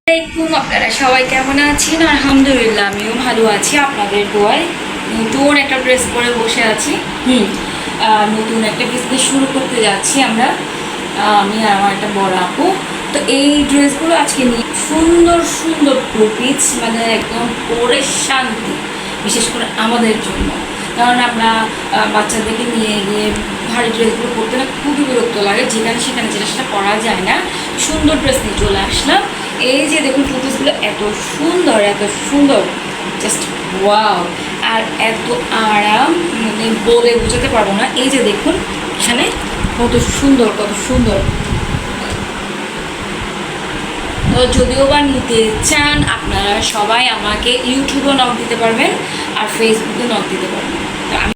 আপনারা সবাই কেমন আছেন? আলহামদুলিল্লাহ আমিও ভালো আছি আপনাদের দোয়ায়। নতুন একটা ড্রেস পরে বসে আছি। নতুন একটা বিজনেস শুরু করতে যাচ্ছি আমরা, আমি আর আমার একটা বড় আপু। তো এই ড্রেসগুলো আজকে নিয়ে সুন্দর সুন্দর টু পিস, মানে একদম পরে শান্তি, বিশেষ করে আমাদের জন্য। কারণ আমরা বাচ্চাদেরকে নিয়ে গিয়ে ভারী ড্রেসগুলো পরতে না খুবই বিরক্ত লাগে, যেখানে সেখানে যেটা সেটা পরা যায় না। সুন্দর ড্রেস নিয়ে চলে আসলাম। এই যে দেখুন টু পিসগুলো এত সুন্দর, এত সুন্দর, জাস্ট ওয়াও। আর এত আরাম, মানে বলে বোঝাতে পারবো না। এই যে দেখুন এখানে কত সুন্দর, কত সুন্দর। তো যদিও বা নিতে চান আপনারা সবাই আমাকে ইউটিউবেও নক দিতে পারবেন আর ফেসবুকে নক দিতে পারবেন। তো আমি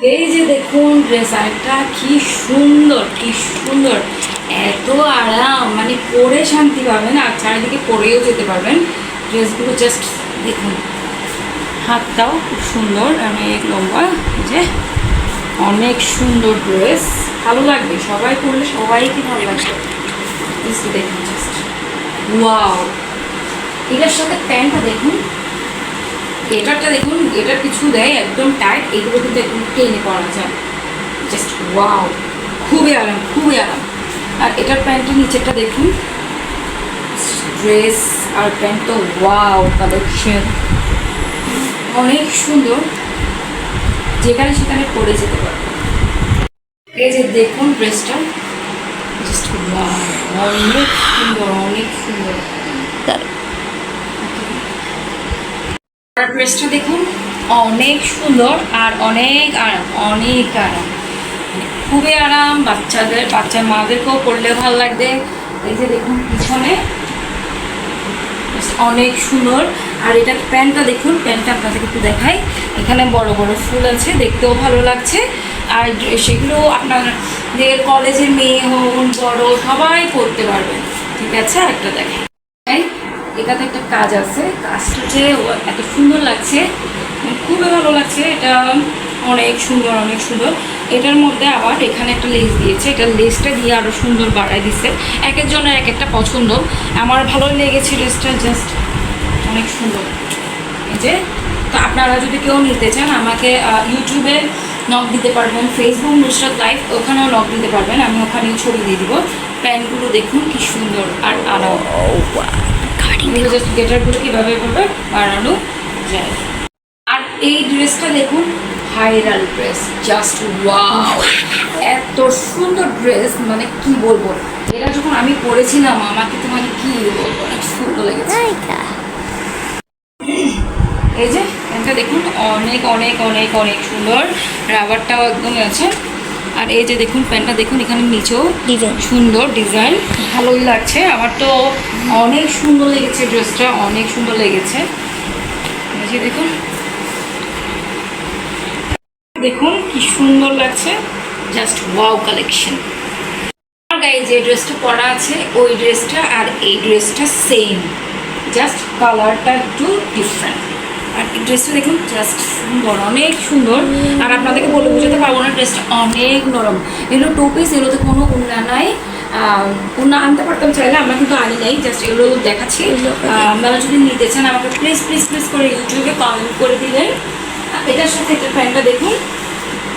এই যে দেখুন ড্রেস আরেকটা, কি সুন্দর, কি সুন্দর, এত আরাম, মানে পরে শান্তি পাবেন আর চারিদিকে পরেও যেতে পারবেন। ড্রেসগুলো জাস্ট দেখুন, হাতটাও খুব সুন্দর, অনেক লম্বা, যে অনেক সুন্দর ড্রেস, ভালো লাগবে সবাই পরলে, সবাইকে ভালো লাগবে। দেখুন জাস্ট ওয়াও। এটার সাথে প্যান্টটা দেখুন, এটারটা দেখুন, এটার কিছু দেয় একদম টাইট, এগুলো কিন্তু একদম টেনে পরা যায়, জাস্ট ওয়াও, খুবই আরাম, খুবই আরাম। আর এটার প্যান্টের নিচেরটা দেখুন, ড্রেস আর প্যান্ট তো ওয়াও কালেকশন, অনেক সুন্দর, যেখানে সেখানে পরে যেতে পারবে। এই যে দেখুন ড্রেসটা, জাস্ট ওয়াও, অনেক সুন্দর, অনেক সুন্দর। ড্রেসটা দেখুন, অনেক সুন্দর আর অনেক আরাম, অনেক আরাম, খুবই আরাম। বাচ্চার মাদেরকেও পরলে ভালো লাগবে। এই যে দেখুন পিছনে অনেক সুন্দর। আর এটার প্যান্টটা দেখুন, প্যান্টটা আপনাদেরকে একটু দেখাই, এখানে বড় বড় ফুল আছে, দেখতেও ভালো লাগছে। আর সেগুলো আপনাদের কলেজের মেয়ে হোক বড় সবাই পরতে পারবে, ঠিক আছে। একটা দেখাই, এটাতে একটা কাজ আছে, কাজটা যে এত সুন্দর লাগছে, খুবই ভালো লাগছে। এটা অনেক সুন্দর, অনেক সুন্দর। এটার মধ্যে আবার এখানে একটা লেস দিয়েছে, এটা লেসটা দিয়ে আরও সুন্দর বাড়ায় দিচ্ছে। এক একজনের এক একটা পছন্দ, আমার ভালোই লেগেছে ড্রেসটা, জাস্ট অনেক সুন্দর। এই যে, তো আপনারা যদি কেউ নিতে চান আমাকে ইউটিউবে নক দিতে পারবেন, ফেসবুক নুসরাত লাইভ ওখানেও নক দিতে পারবেন, আমি ওখানে ছবি দিয়ে দিব। প্যান্টগুলো দেখুন কি সুন্দর আর আরাম, জাস্ট গেটারগুলো কীভাবে করবে বাড়ানো যায়। আর এই ড্রেসটা দেখুন, ভাইরাল ড্রেস, জাস্ট ওয়াও, এত সুন্দর ড্রেস, মানে কি বলবো। এটা যখন আমি পরেছিলাম আমাকে তো মানে কি বলবো, অনেক সুন্দর লেগেছে। এই যে এটা দেখুন, অনেক অনেক অনেক অনেক সুন্দর, রাবারটাও একদম আছে। আর এই যে দেখুন প্যান্টটা দেখুন, এখানে নিচেও ডিজাইন, সুন্দর ডিজাইন, ভালোই লাগছে। আমার তো অনেক সুন্দর লেগেছে ড্রেসটা, অনেক সুন্দর লেগেছে। এই যে দেখুন, দেখুন কি সুন্দর লাগছে, জাস্ট ওয়াও কালেকশন। আমার গায়ে যে ড্রেসটা পরা আছে ওই ড্রেসটা আর এই ড্রেসটা সেম, জাস্ট কালারটা একটু ডিফারেন্ট। আর এই ড্রেসটা দেখুন, জাস্ট সুন্দর, অনেক সুন্দর। আর আপনাদেরকে বলে বোঝাতে পারবো না, ড্রেসটা অনেক নরম। এগুলো টু পিস, এগুলোতে কোনো উন্না নাই, উন্না আনতে পারতাম চাইলে, আমরা কিন্তু আনি নাই, জাস্ট এগুলো দেখাচ্ছি। আপনারা যদি নিতে চান আমাকে প্লিজ প্লিজ প্লিজ করে ইউটিউবে কমেন্ট করে দিলেন। এটার সাথে একটা প্যান্টটা দেখুন,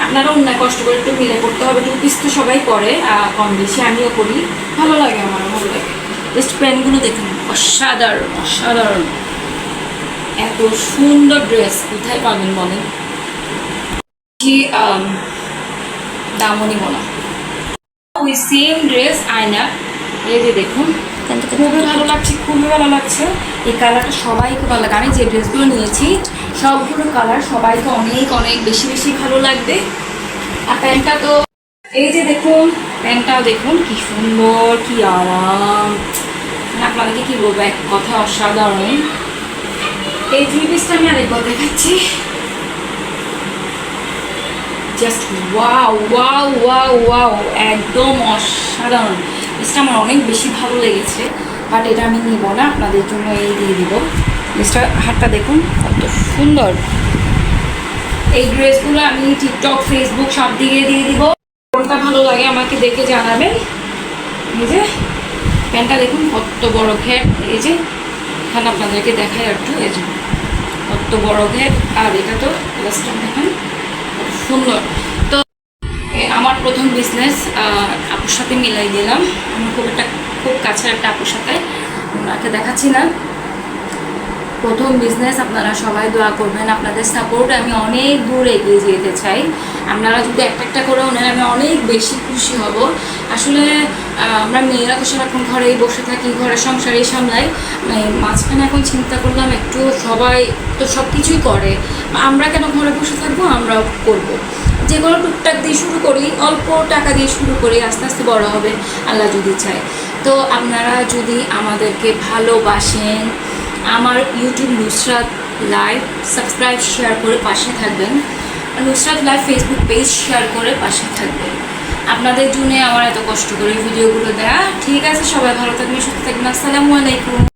আপনারা অন্য কষ্ট করে একটু মিলে করতে হবে, টু পিস তো সবাই করে কম বেশি, আমিও করি, ভালো লাগে, আমারও ভালো লাগে। জাস্ট প্যান্টগুলো দেখুন, অসাধারণ, অসাধারণ, এত সুন্দর ড্রেস কোথায় পাবেন বলেন? কি দামনি বলা, ওই সেম ড্রেস আয়না। এই যে দেখুন, খুবই ভালো লাগছে, খুবই ভালো লাগছে। এই কালারটা সবাইকে ভালো লাগে, আমি যে ড্রেসগুলো নিয়েছি সবগুলো কালার সবাইকে অনেক অনেক বেশি বেশি ভালো লাগবে। আর প্যান্টটা তো এই যে দেখুন, প্যান্টটাও দেখুন কি সুন্দর, কি আরাম, আপনাদেরকে কি বলবো, এক কথা অসাধারণ। এই থ্রি পিসটা আমি আরেকবার দেখাচ্ছি, just wow wow wow wow, একদম অসাধারণ। ড্রেসটা আমার অনেক বেশি ভালো লেগেছে, বাট এটা আমি নিব না, আপনাদের জন্য এই দিয়ে দিব। ড্রেসটা হাতটা দেখুন কত সুন্দর। এই ড্রেসগুলো আমি টিকটক, ফেসবুক সব দিকে দিয়ে দিব, কোনটা ভালো লাগে আমাকে দেখে জানাবেন। এই যে প্যান্টটা দেখুন কত বড় ঘের, এই যে এখানে আপনাদেরকে দেখাই একটু, এই যে কত বড় গেট, আর এটা তো রেস্টুরেন্ট দেখেন কত সুন্দর। তো আমার প্রথম বিজনেস আপুর সাথে মিলাই দিলাম। আমি খুব কাছের একটা আপুর সাথে, ওনাকে দেখাচ্ছি না, প্রথম বিজনেস। আপনারা সবাই দোয়া করবেন, আপনাদের সাপোর্টে আমি অনেক দূর এগিয়ে যেতে চাই। আপনারা যদি একটা করে ওনার আমি অনেক বেশি খুশি হব। আসলে আমরা মেয়েরা তো সারাক্ষণ ঘরেই বসে থাকি, ঘরের সংসারেই সামলাই। মাঝখানে এখন চিন্তা করলাম একটু, সবাই তো সব কিছুই করে, আমরা কেন ঘরে বসে থাকবো, আমরাও করব। যেগুলো টুকটাক দিয়ে শুরু করি, অল্প টাকা দিয়ে শুরু করি, আস্তে আস্তে বড় হবে আল্লাহ যদি চায়। তো আপনারা যদি আমাদেরকে ভালোবাসেন, আমার YouTube Nusrat live subscribe share করে পাশে থাকবেন, Nusrat live Facebook page share করে পাশে থাকবেন। আপনাদের জন্য আমার এত কষ্ট করে ভিডিওগুলো দেয়া। ঠিক আছে, সবাই ভালো থাকবেন, সুস্থ থাকবেন। আসসালামু আলাইকুম।